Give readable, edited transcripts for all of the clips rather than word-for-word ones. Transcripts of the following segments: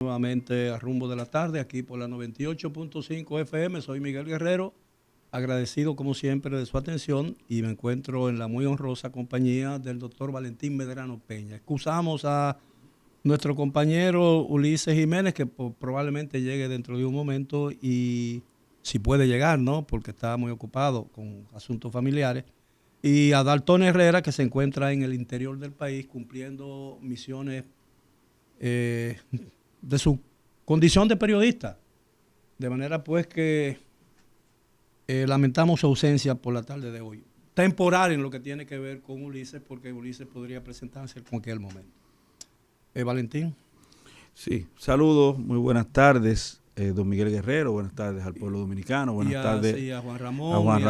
Nuevamente a rumbo de la tarde, aquí por la 98.5 FM. Soy Miguel Guerrero, agradecido como siempre de su atención y me encuentro en la muy honrosa compañía del doctor Valentín Medrano Peña. Excusamos a nuestro compañero Ulises Jiménez, que probablemente llegue dentro de un momento y si puede llegar, ¿no? Porque está muy ocupado con asuntos familiares. Y a Dalton Herrera, que se encuentra en el interior del país cumpliendo misiones eh, de su condición de periodista. De manera pues que lamentamos su ausencia por la tarde de hoy. Temporal en lo que tiene que ver con Ulises, porque Ulises podría presentarse en cualquier momento. Valentín. Sí, saludos, muy buenas tardes, don Miguel Guerrero, buenas tardes al pueblo dominicano, buenas tardes Sí, a Juan Ramón y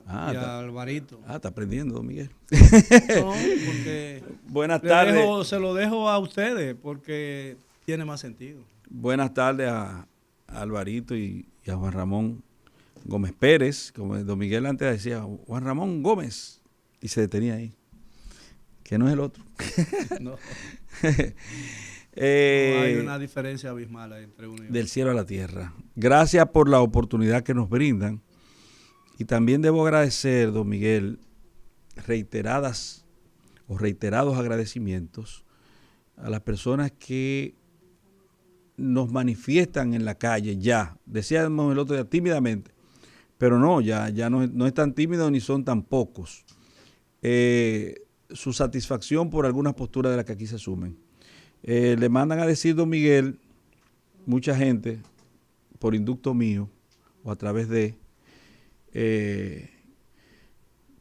a Alvarito. Está aprendiendo, don Miguel. No, porque buenas tardes. se lo dejo a ustedes, porque tiene más sentido. Buenas tardes a Alvarito y a Juan Ramón Gómez Pérez, como don Miguel antes decía, Juan Ramón Gómez, y se detenía ahí, que no es el otro. No. No hay una diferencia abismal entre uno y otro. Del cielo a la tierra. Gracias por la oportunidad que nos brindan. Y también debo agradecer, don Miguel, reiterados agradecimientos a las personas que nos manifiestan en la calle ya. Decíamos el otro día, tímidamente. Pero no, ya no es tan tímido ni son tan pocos. Su satisfacción por algunas posturas de las que aquí se asumen. Le mandan a decir, don Miguel, mucha gente, por inducto mío, o a través de, que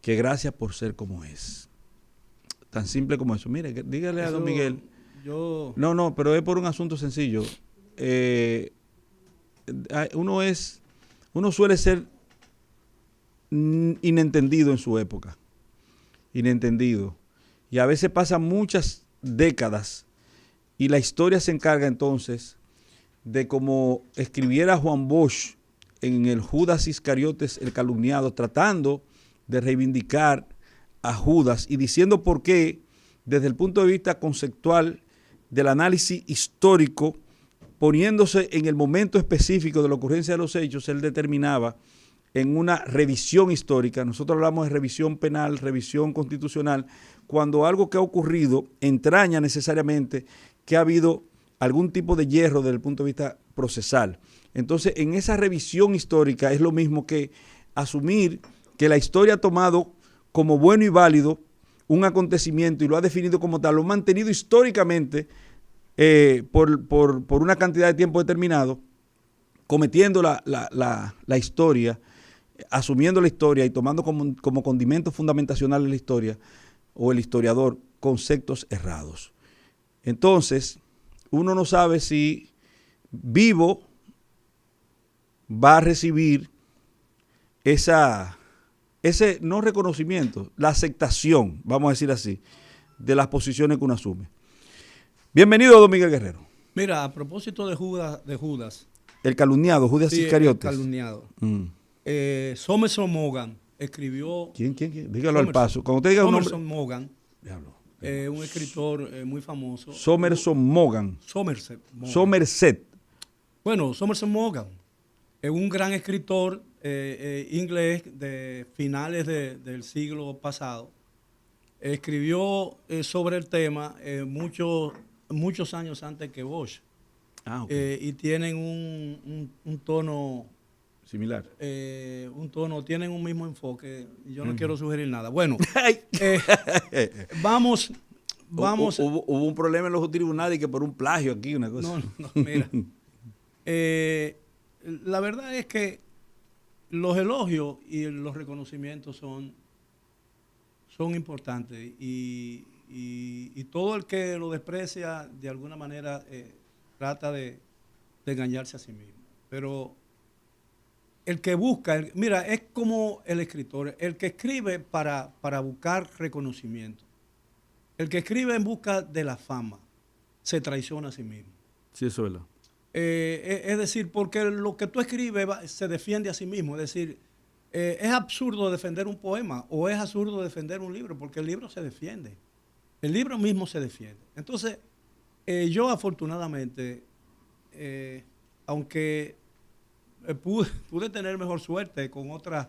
gracias por ser como es. Tan simple como eso. Mire, dígale a don Miguel. No, pero es por un asunto sencillo. Uno suele ser inentendido en su época. Inentendido. Y a veces pasan muchas décadas y la historia se encarga entonces de como escribiera Juan Bosch en el Judas Iscariotes, el calumniado, tratando de reivindicar a Judas y diciendo por qué, desde el punto de vista conceptual del análisis histórico, poniéndose en el momento específico de la ocurrencia de los hechos, él determinaba en una revisión histórica. Nosotros hablamos de revisión penal, revisión constitucional, cuando algo que ha ocurrido entraña necesariamente que ha habido algún tipo de hierro desde el punto de vista procesal. Entonces, en esa revisión histórica es lo mismo que asumir que la historia ha tomado como bueno y válido un acontecimiento y lo ha definido como tal, lo ha mantenido históricamente por una cantidad de tiempo determinado, cometiendo la historia, asumiendo la historia y tomando como condimento fundamentacional de la historia o el historiador conceptos errados. Entonces, uno no sabe si vivo va a recibir ese no reconocimiento, la aceptación, vamos a decir así, de las posiciones que uno asume. Bienvenido, don Miguel Guerrero. Mira, a propósito de Judas. El calumniado, Judas Iscariotes. El calumniado. Somerson Maugham escribió... ¿Quién? Dígalo al paso. Cuando usted diga un nombre... Somerson Maugham. Diablo. Un escritor muy famoso. Somerson Maugham. Somerset. Bueno, Somerson Maugham es un gran escritor inglés de finales del siglo pasado. Escribió sobre el tema muchos años antes que Bosch. Y tienen un tono similar. Tienen un mismo enfoque. Yo no quiero sugerir nada. Bueno, vamos. Hubo un problema en los tribunales que por un plagio aquí, una cosa. No, mira. La verdad es que los elogios y los reconocimientos son importantes y todo el que lo desprecia de alguna manera trata de engañarse a sí mismo. Pero el que busca, mira, es como el escritor, el que escribe para buscar reconocimiento. El que escribe en busca de la fama se traiciona a sí mismo. Sí, eso es verdad. Es decir, porque lo que tú escribes se defiende a sí mismo. Es decir, es absurdo defender un poema o es absurdo defender un libro, porque el libro se defiende. El libro mismo se defiende. Entonces, yo afortunadamente aunque pude tener mejor suerte con otras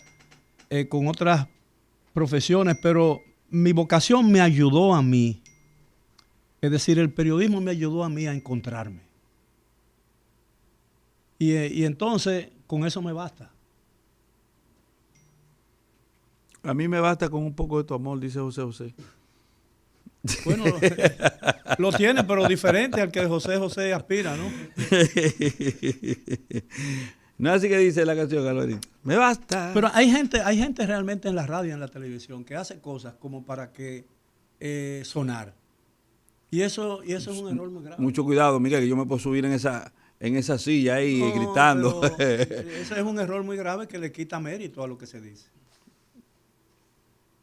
profesiones, pero mi vocación me ayudó a mí. Es decir, el periodismo me ayudó a mí a encontrarme. Y entonces, con eso me basta. A mí me basta con un poco de tu amor, dice José José. Bueno, lo tiene, pero diferente al que José José aspira, ¿no? No así que dice la canción, Alvarito. Me basta. Pero hay gente realmente en la radio y en la televisión que hace cosas como para que sonar. Y eso es un error muy grave. Mucho cuidado, Miguel, que yo me puedo subir en esa silla ahí gritando. Ese es un error muy grave que le quita mérito a lo que se dice.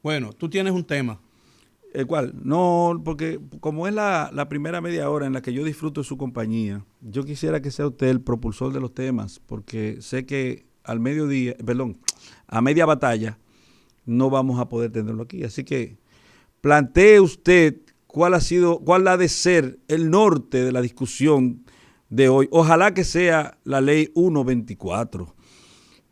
Bueno, tú tienes un tema. ¿El cual? No, porque como es la primera media hora en la que yo disfruto de su compañía, yo quisiera que sea usted el propulsor de los temas, porque sé que a media batalla no vamos a poder tenerlo aquí. Así que plantee usted cuál ha de ser el norte de la discusión de hoy. Ojalá que sea la ley 124,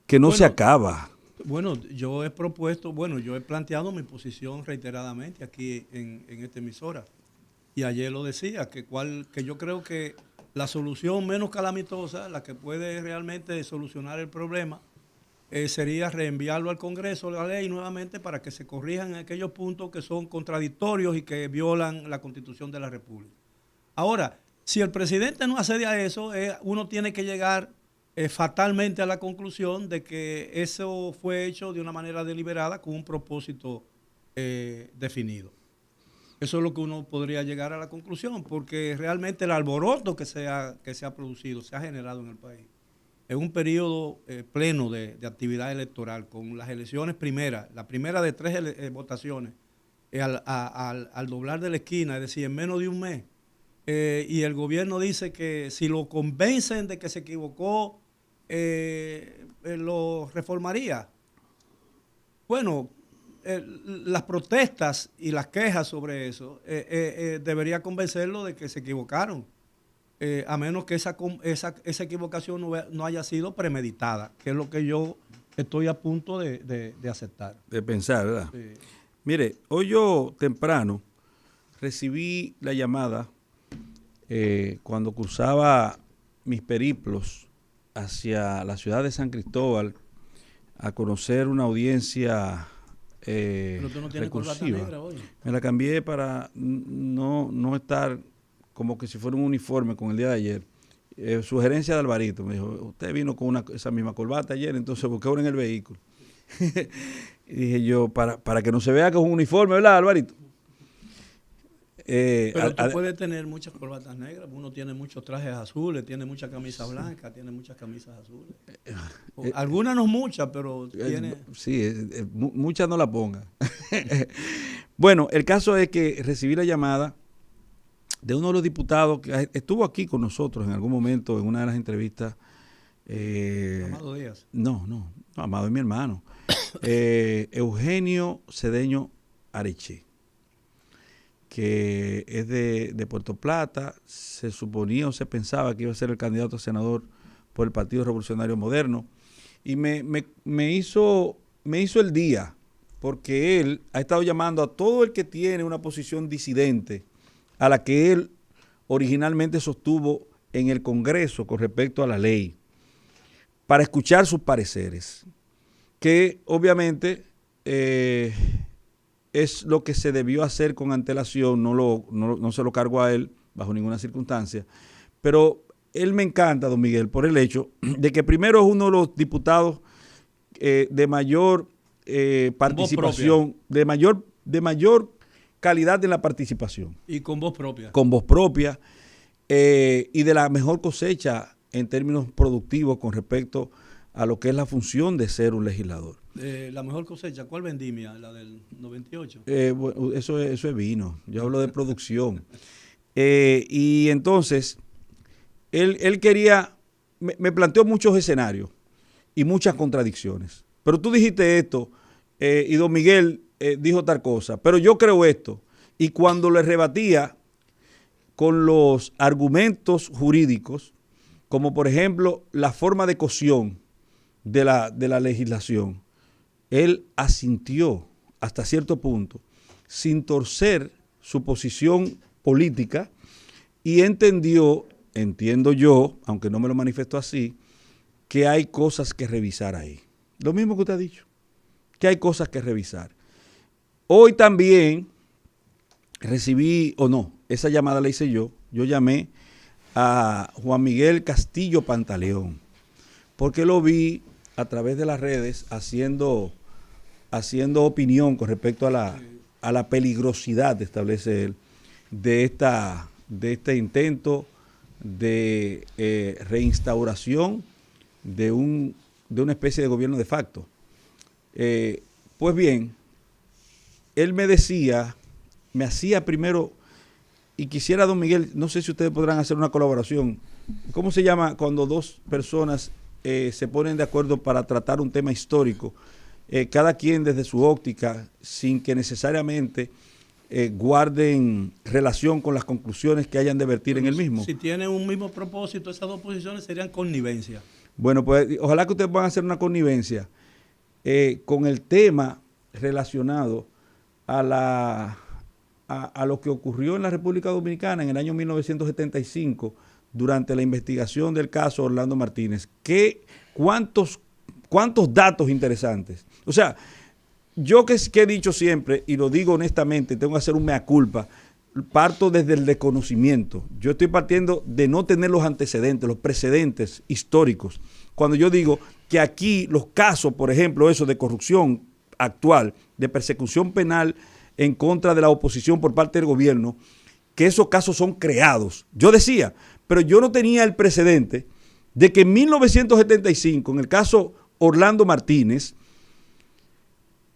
que no se acaba. Bueno, yo he planteado mi posición reiteradamente aquí en esta emisora. Y ayer lo decía, que yo creo que la solución menos calamitosa, la que puede realmente solucionar el problema, sería reenviarlo al Congreso, la ley nuevamente, para que se corrijan aquellos puntos que son contradictorios y que violan la Constitución de la República. Ahora, si el presidente no accede a eso, uno tiene que llegar fatalmente a la conclusión de que eso fue hecho de una manera deliberada con un propósito definido. Eso es lo que uno podría llegar a la conclusión, porque realmente el alboroto que se ha producido, se ha generado en el país, en un periodo pleno de actividad electoral, con las elecciones la primera de 3 votaciones, al doblar de la esquina, es decir, en menos de un mes, y el gobierno dice que si lo convencen de que se equivocó, lo reformaría. Bueno, las protestas y las quejas sobre eso debería convencerlo de que se equivocaron, a menos que esa equivocación no haya sido premeditada, que es lo que yo estoy a punto de aceptar. De pensar, ¿verdad? Sí. Mire, hoy yo temprano recibí la llamada cuando cruzaba mis periplos hacia la ciudad de San Cristóbal a conocer una audiencia Pero tú no tienes corbata negra hoy. Me la cambié para no estar como que si fuera un uniforme con el día de ayer. Sugerencia de Alvarito, me dijo, usted vino con esa misma corbata ayer, entonces busqué una en el vehículo. Y dije yo, para que no se vea que es un uniforme, ¿verdad, Alvarito? Pero tú puedes tener muchas corbatas negras, uno tiene muchos trajes azules, tiene muchas camisas blancas, tiene muchas camisas azules. Algunas no muchas, pero tiene... Sí, muchas no la pongan. Bueno, el caso es que recibí la llamada de uno de los diputados que estuvo aquí con nosotros en algún momento en una de las entrevistas. Amado Díaz. No, Amado es mi hermano. Eugenio Cedeño Areche, que es de Puerto Plata. Se suponía o se pensaba que iba a ser el candidato a senador por el Partido Revolucionario Moderno. Y me hizo el día, porque él ha estado llamando a todo el que tiene una posición disidente a la que él originalmente sostuvo en el Congreso con respecto a la ley, para escuchar sus pareceres, que obviamente es lo que se debió hacer con antelación. No se lo cargo a él bajo ninguna circunstancia, pero él me encanta, don Miguel, por el hecho de que primero es uno de los diputados de mayor participación, de mayor calidad en la participación. Y con voz propia. Con voz propia, y de la mejor cosecha en términos productivos con respecto a lo que es la función de ser un legislador. La mejor cosecha, ¿cuál vendimia? ¿La del 98? Bueno, eso es vino. Yo hablo de producción. Y entonces, él quería, me planteó muchos escenarios y muchas contradicciones. Pero tú dijiste esto, y don Miguel dijo tal cosa, pero yo creo esto. Y cuando le rebatía con los argumentos jurídicos, como por ejemplo la forma de cocción de la legislación, él asintió hasta cierto punto, sin torcer su posición política, y entiendo yo, aunque no me lo manifestó así, que hay cosas que revisar ahí. Lo mismo que usted ha dicho, que hay cosas que revisar. Hoy también esa llamada la hice yo llamé a Juan Miguel Castillo Pantaleón, porque lo vi a través de las redes haciendo opinión con respecto a la peligrosidad, establece él, de este intento de reinstauración de una especie de gobierno de facto. Pues bien, él me hacía primero, y quisiera, don Miguel, no sé si ustedes podrán hacer una colaboración. ¿Cómo se llama cuando dos personas se ponen de acuerdo para tratar un tema histórico? Cada quien desde su óptica, sin que necesariamente guarden relación con las conclusiones que hayan de vertir en el mismo. Si tienen un mismo propósito, esas dos posiciones serían connivencia. Bueno, pues ojalá que ustedes puedan hacer una connivencia con el tema relacionado a lo que ocurrió en la República Dominicana en el año 1975 durante la investigación del caso Orlando Martínez. ¿Cuántos datos interesantes? O sea, yo que he dicho siempre, y lo digo honestamente, tengo que hacer un mea culpa, parto desde el desconocimiento. Yo estoy partiendo de no tener los antecedentes, los precedentes históricos. Cuando yo digo que aquí los casos, por ejemplo, eso de corrupción actual, de persecución penal en contra de la oposición por parte del gobierno, que esos casos son creados. Yo decía, pero yo no tenía el precedente de que en 1975, en el caso Orlando Martínez,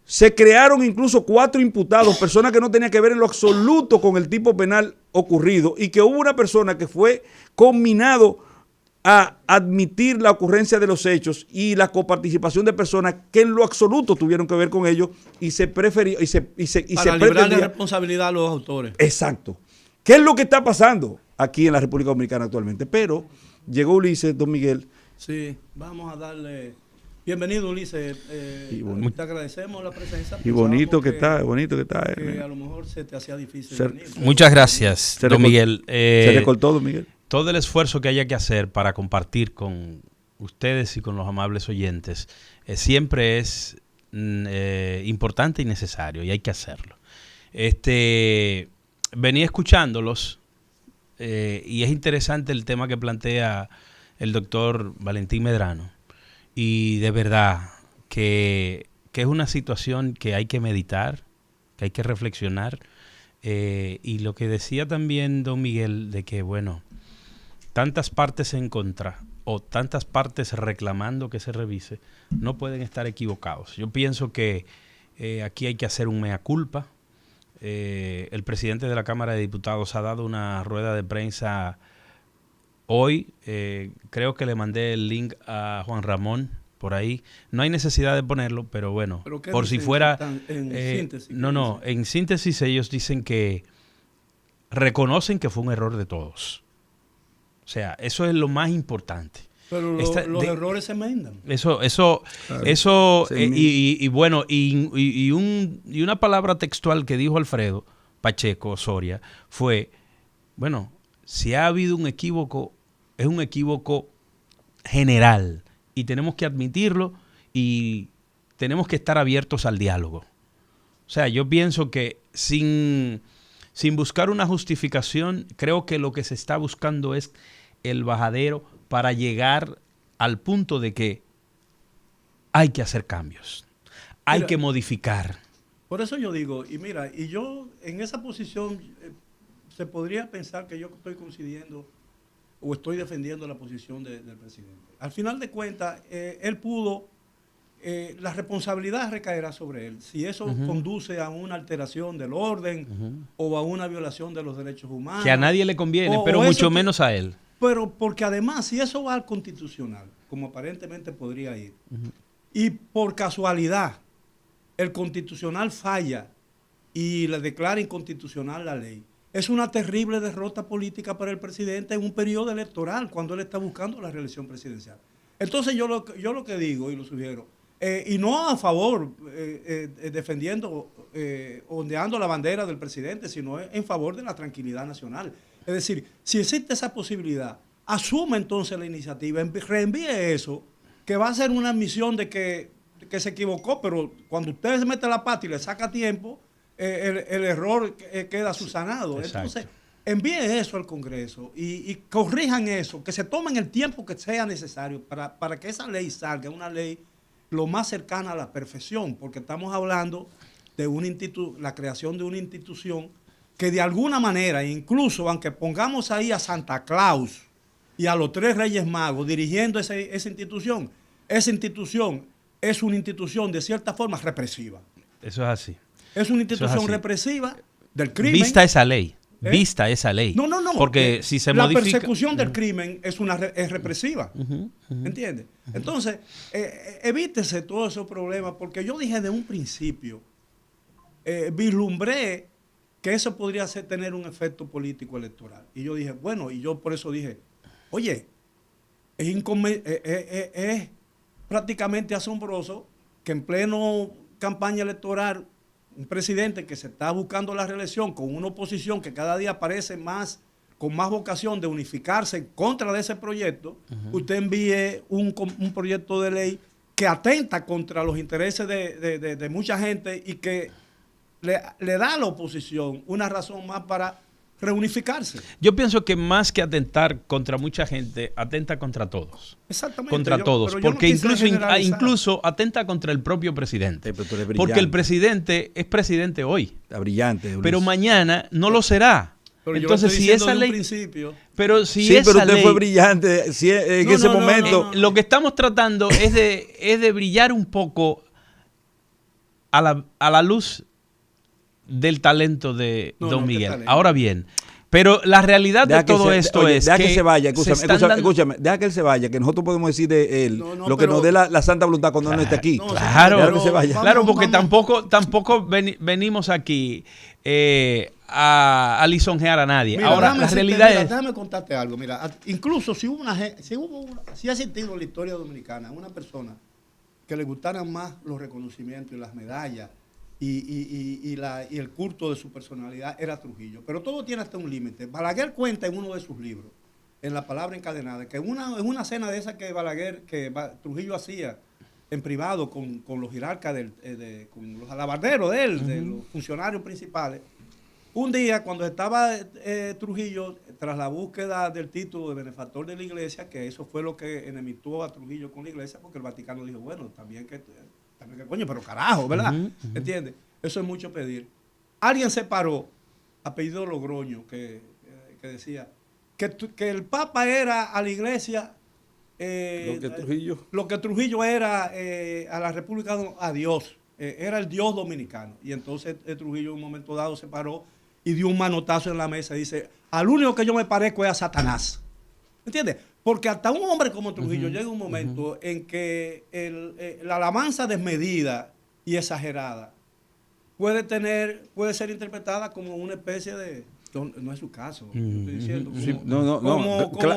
se crearon incluso 4 imputados, personas que no tenían que ver en lo absoluto con el tipo penal ocurrido, y que hubo una persona que fue conminado a admitir la ocurrencia de los hechos y la coparticipación de personas que en lo absoluto tuvieron que ver con ellos, y se preferió para librar de responsabilidad a los autores. Exacto. ¿Qué es lo que está pasando aquí en la República Dominicana actualmente? Pero llegó Ulises, don Miguel. Sí, vamos a darle... Bienvenido, Ulises. Te agradecemos la presencia. Y bonito que está. Que a lo mejor se te hacía difícil venir. Muchas gracias, don Miguel. Se recortó, don Miguel. Todo el esfuerzo que haya que hacer para compartir con ustedes y con los amables oyentes siempre es importante y necesario, y hay que hacerlo. Venía escuchándolos y es interesante el tema que plantea el doctor Valentín Medrano, y de verdad que es una situación que hay que meditar, que hay que reflexionar, y lo que decía también don Miguel, de que bueno, tantas partes en contra o tantas partes reclamando que se revise, no pueden estar equivocados. Yo pienso que aquí hay que hacer un mea culpa. El presidente de la Cámara de Diputados ha dado una rueda de prensa hoy. Creo que le mandé el link a Juan Ramón por ahí. No hay necesidad de ponerlo, pero bueno, por si fuera... síntesis, en síntesis ellos dicen que reconocen que fue un error de todos. O sea, eso es lo más importante. Pero los errores se enmendan. Bueno, y una palabra textual que dijo Alfredo Pacheco Soria fue, bueno, si ha habido un equívoco, es un equívoco general, y tenemos que admitirlo y tenemos que estar abiertos al diálogo. O sea, yo pienso que sin buscar una justificación, creo que lo que se está buscando es el bajadero para llegar al punto de que hay que hacer cambios, hay que modificar. Por eso yo digo, y mira, y yo en esa posición se podría pensar que yo estoy coincidiendo o estoy defendiendo la posición del presidente. Al final de cuentas, él pudo, la responsabilidad recaerá sobre él. Si eso conduce a una alteración del orden o a una violación de los derechos humanos. Que a nadie le conviene, pero mucho menos a él. Pero porque además, si eso va al constitucional, como aparentemente podría ir, y por casualidad el constitucional falla y le declara inconstitucional la ley, es una terrible derrota política para el presidente en un periodo electoral cuando él está buscando la reelección presidencial. Entonces yo lo que digo y lo sugiero, y no a favor, defendiendo, ondeando la bandera del presidente, sino en favor de la tranquilidad nacional. Es decir, si existe esa posibilidad, asuma entonces la iniciativa, reenvíe eso, que va a ser una admisión de que se equivocó, pero cuando usted se mete la pata y le saca tiempo, el error queda subsanado. Exacto. Entonces, envíe eso al Congreso y corrijan eso, que se tomen el tiempo que sea necesario para que esa ley salga, una ley lo más cercana a la perfección, porque estamos hablando de la creación de una institución que de alguna manera, incluso aunque pongamos ahí a Santa Claus y a los 3 Reyes Magos dirigiendo esa institución es una institución de cierta forma represiva. Eso es así. Es una institución represiva del crimen. Vista esa ley. Vista esa ley. No. Porque si se la modifica... persecución del crimen es represiva. ¿Entiendes? Entonces, evítese todos esos problemas, porque yo dije de un principio, vislumbré que eso podría tener un efecto político electoral. Y yo dije, bueno, y yo por eso dije, oye, es prácticamente asombroso que en pleno campaña electoral un presidente que se está buscando la reelección con una oposición que cada día parece con más vocación de unificarse en contra de ese proyecto, usted envíe un proyecto de ley que atenta contra los intereses de mucha gente y que le da a la oposición una razón más para reunificarse. Yo pienso que más que atentar contra mucha gente, atenta contra todos. Exactamente. Contra todos. Porque incluso atenta contra el propio presidente. Porque el presidente es presidente hoy. Está brillante. Luis. Pero mañana no lo será. Pero entonces, si esa ley... Pero si sí, esa pero usted ley, fue brillante en ese momento. Lo que estamos tratando es de brillar un poco a la luz del talento de Don Miguel. Ahora bien, pero la realidad de todo esto es que... Deja que se vaya, escúchame, deja que él se vaya, que nosotros podemos decir de él lo que nos dé la santa voluntad cuando no esté aquí. Claro, que se vaya. Claro, porque tampoco venimos aquí a lisonjear a nadie. Mira, ahora, la realidad es... Déjame contarte algo. Mira, incluso si ha existido en la historia dominicana una persona que le gustaran más los reconocimientos y las medallas y el culto de su personalidad, era Trujillo. Pero todo tiene hasta un límite. Balaguer cuenta en uno de sus libros, en La Palabra Encadenada, que en una cena de esa que Trujillo hacía en privado con los jerarcas, con los alabarderos de él, de los funcionarios principales, un día cuando estaba Trujillo, tras la búsqueda del título de benefactor de la iglesia, que eso fue lo que enemitó a Trujillo con la iglesia, porque el Vaticano dijo, bueno, también que coño, pero carajo, ¿verdad? ¿Entiendes? Eso es mucho pedir. Alguien se paró, apellido Logroño, que decía que el Papa era a la iglesia lo que Trujillo era a la República, a Dios. Era el Dios dominicano. Y entonces Trujillo en un momento dado se paró y dio un manotazo en la mesa y dice, al único que yo me parezco es a Satanás. ¿Entiendes? Porque hasta un hombre como Trujillo llega un momento en que la alabanza desmedida y exagerada puede ser interpretada como una especie de... No es su caso, estoy diciendo.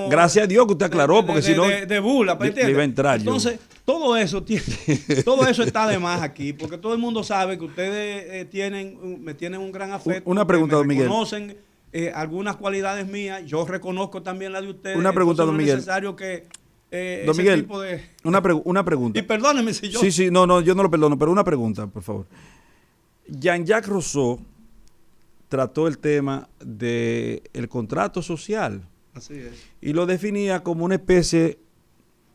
Gracias a Dios que usted aclaró, porque si no... De burla, le iba a entrar. Entonces, todo eso está de más aquí, porque todo el mundo sabe que ustedes me tienen un gran afecto. Una pregunta, don Miguel. Conocen algunas cualidades mías, yo reconozco también la de ustedes. Una pregunta, don Miguel. Es necesario que don Miguel, tipo de... una pregunta. Y perdóneme si yo... Sí, no, yo no lo perdono, pero una pregunta, por favor. Jean-Jacques Rousseau trató el tema del contrato social. Así es. Y lo definía como una especie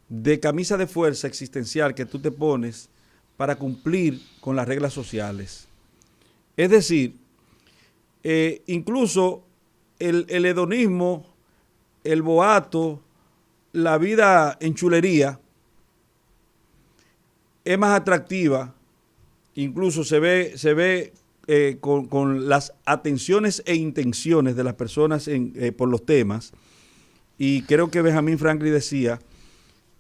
de camisa de fuerza existencial que tú te pones para cumplir con las reglas sociales. Es decir, incluso el hedonismo, el boato, la vida en chulería es más atractiva, incluso se ve con las atenciones e intenciones de las personas por los temas. Y creo que Benjamin Franklin decía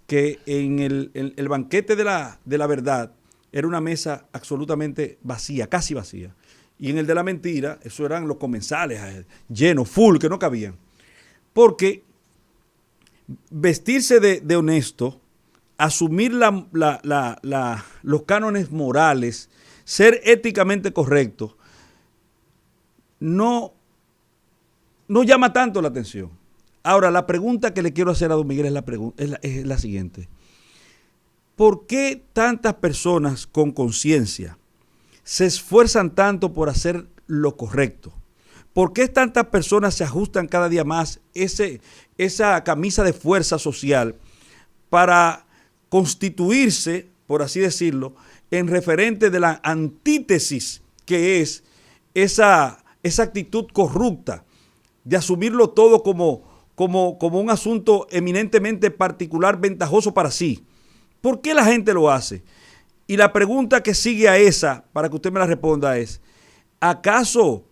que en el banquete de la verdad era una mesa absolutamente vacía, casi vacía. Y en el de la mentira, eso eran los comensales, llenos, full, que no cabían. Porque vestirse de honesto, asumir los cánones morales, ser éticamente correcto, no llama tanto la atención. Ahora, la pregunta que le quiero hacer a don Miguel es la siguiente. ¿Por qué tantas personas con conciencia se esfuerzan tanto por hacer lo correcto? ¿Por qué tantas personas se ajustan cada día más esa camisa de fuerza social para constituirse, por así decirlo, en referente de la antítesis que es esa actitud corrupta de asumirlo todo como un asunto eminentemente particular, ventajoso para sí? ¿Por qué la gente lo hace? Y la pregunta que sigue a esa, para que usted me la responda, es: ¿acaso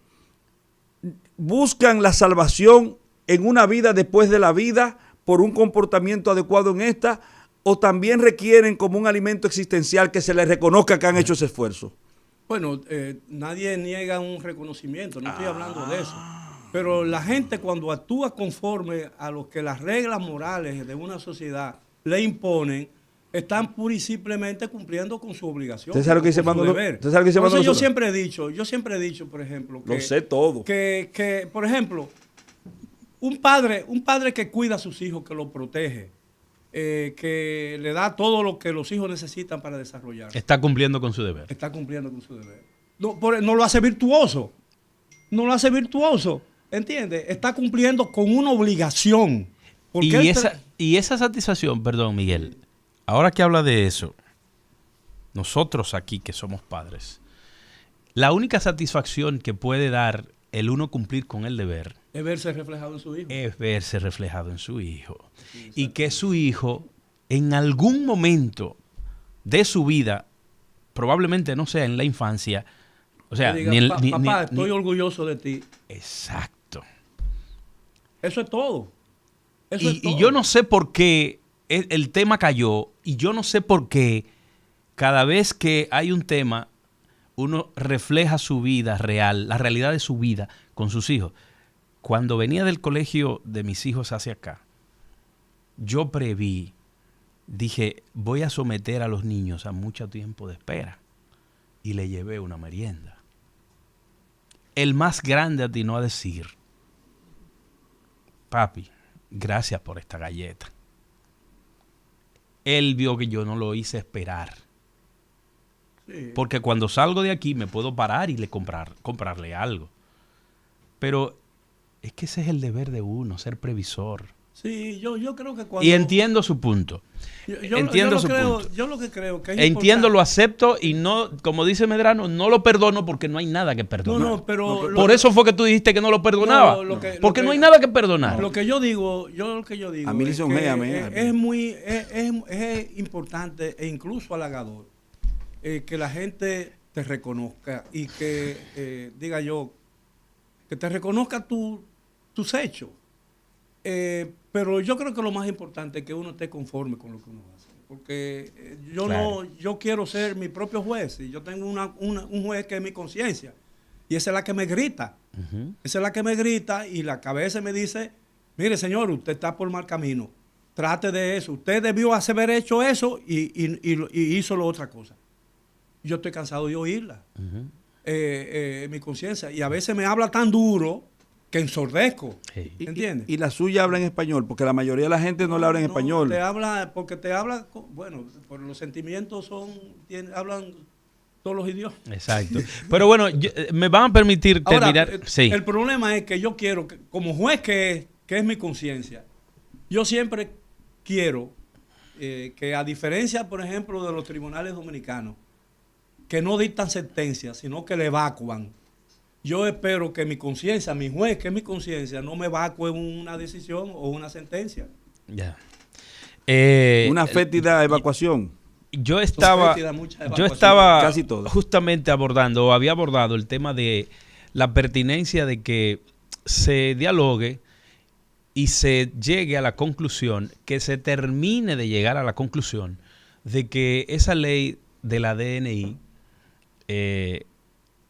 buscan la salvación en una vida después de la vida por un comportamiento adecuado en esta, o también requieren como un alimento existencial que se les reconozca que han hecho ese esfuerzo? Bueno, nadie niega un reconocimiento, no estoy hablando de eso. Pero la gente, cuando actúa conforme a lo que las reglas morales de una sociedad le imponen, están pura y simplemente cumpliendo con su obligación. ¿Usted sabe lo que dice Manolo? ¿Usted sabe lo que dice Manolo? Yo siempre he dicho, por ejemplo, que, lo sé todo. Que, por ejemplo, un padre que cuida a sus hijos, que los protege, que le da todo lo que los hijos necesitan para desarrollar. Está cumpliendo con su deber. Está cumpliendo con su deber. No lo hace virtuoso. No lo hace virtuoso. ¿Entiendes? Está cumpliendo con una obligación. Y esa satisfacción, perdón, Miguel, ahora que habla de eso, nosotros aquí que somos padres, la única satisfacción que puede dar el uno cumplir con el deber es verse reflejado en su hijo. Es verse reflejado en su hijo. Sí, y que su hijo, en algún momento de su vida, probablemente no sea en la infancia, o sea, diga, papá, estoy orgulloso de ti. Exacto. Eso es todo. Y yo no sé por qué el tema cayó, y yo no sé por qué cada vez que hay un tema, uno refleja su vida real, la realidad de su vida con sus hijos. Cuando venía del colegio de mis hijos hacia acá, yo dije, voy a someter a los niños a mucho tiempo de espera. Y le llevé una merienda. El más grande atinó a decir: papi, gracias por esta galleta. Él vio que yo no lo hice esperar. Sí. Porque cuando salgo de aquí me puedo parar y comprarle algo. Pero es que ese es el deber de uno, ser previsor. Sí, yo creo que cuando... Y entiendo su punto. Entiendo su punto. Yo lo que creo que es entiendo, lo acepto, y no, como dice Medrano, no lo perdono porque no hay nada que perdonar. No, pero... Por eso fue que tú dijiste que no lo perdonaba. Porque no hay nada que perdonar. Lo que yo digo a mí es importante e incluso halagador que la gente te reconozca y que, diga yo, que te reconozca tus hechos. Pero yo creo que lo más importante es que uno esté conforme con lo que uno hace. Porque yo quiero ser mi propio juez, y yo tengo un juez que es mi conciencia. Y esa es la que me grita. Uh-huh. Esa es la que me grita, y la cabeza me dice: mire, señor, usted está por mal camino. Trate de eso. Usted debió haber hecho eso y hizo la otra cosa. Yo estoy cansado de oírla. Uh-huh. Mi conciencia. Y a veces me habla tan duro que ensordezco. Sí. ¿Entiendes? Y la suya habla en español, porque la mayoría de la gente no le habla en español. Porque te habla, bueno, por los sentimientos hablan todos los idiomas. Exacto. Pero bueno, me van a permitir terminar. Ahora, sí. El problema es que yo quiero, como juez que es mi conciencia, yo siempre quiero que, a diferencia, por ejemplo, de los tribunales dominicanos, que no dictan sentencias, sino que le evacúan. Yo espero que mi conciencia, mi juez, que es mi conciencia, no me evacúe una decisión o una sentencia. Ya. Una fétida evacuación. Yo estaba casi todo. Justamente había abordado el tema de la pertinencia de que se dialogue y se llegue a la conclusión, que se termine de llegar a la conclusión de que esa ley de la DNI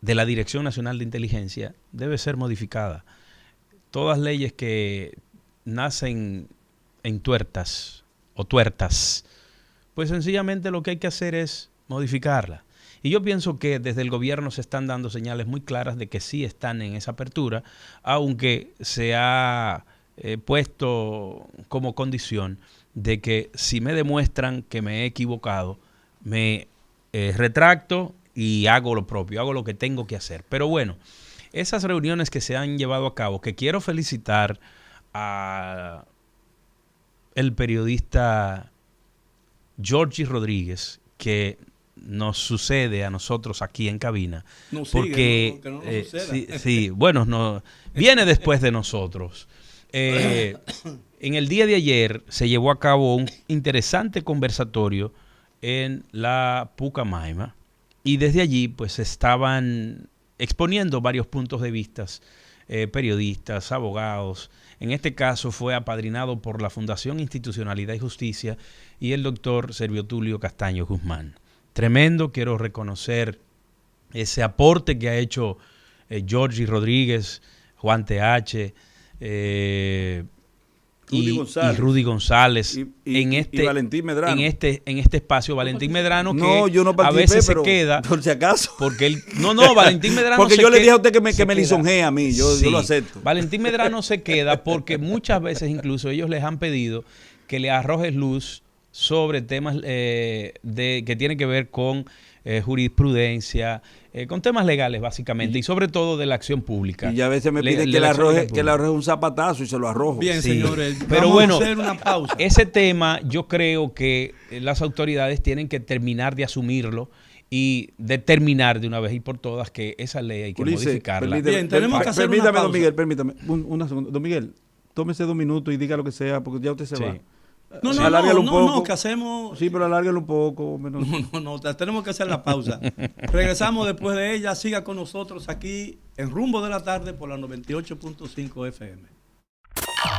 de la Dirección Nacional de Inteligencia debe ser modificada. Todas leyes que nacen en tuertas o tuertas, pues sencillamente lo que hay que hacer es modificarla. Y yo pienso que desde el gobierno se están dando señales muy claras de que sí están en esa apertura, aunque se ha puesto como condición de que si me demuestran que me he equivocado, me retracto y hago lo propio, hago lo que tengo que hacer. Pero bueno, esas reuniones que se han llevado a cabo, que quiero felicitar a el periodista Georgie Rodríguez, que nos sucede a nosotros aquí en cabina, porque que no nos suceda. sí, bueno, no, viene después de nosotros. En el día de ayer se llevó a cabo un interesante conversatorio en la Pucamaima y desde allí pues estaban exponiendo varios puntos de vista, periodistas, abogados. En este caso fue apadrinado por la Fundación Institucionalidad y Justicia y el doctor Servio Tulio Castaño Guzmán. Tremendo, quiero reconocer ese aporte que ha hecho Georgie Rodríguez, Juan TH, Rudy González y Valentín Medrano. en este espacio. Valentín Medrano, que yo no a veces se queda por si acaso, porque él Valentín Medrano porque yo le dije a usted que me lisonjea a mí, yo lo acepto. Valentín Medrano se queda porque muchas veces incluso ellos les han pedido que le arrojes luz sobre temas que tienen que ver con jurisprudencia, con temas legales básicamente, y sobre todo de la acción pública. Y a veces me piden que le arroje un zapatazo y se lo arrojo. Bien, sí, señores, pero vamos bueno, a hacer una pausa. Ese tema yo creo que las autoridades tienen que terminar de asumirlo y determinar de una vez y por todas que esa ley hay que modificarla. Bien, tenemos que hacer una pausa. Don Miguel, permítame, una segunda. Don Miguel, tómese 2 minutos y diga lo que sea, porque ya usted se va. No, que hacemos... Sí, pero alárguelo un poco. No, tenemos que hacer la pausa. Regresamos después de ella. Siga con nosotros aquí en Rumbo de la Tarde por la 98.5 FM.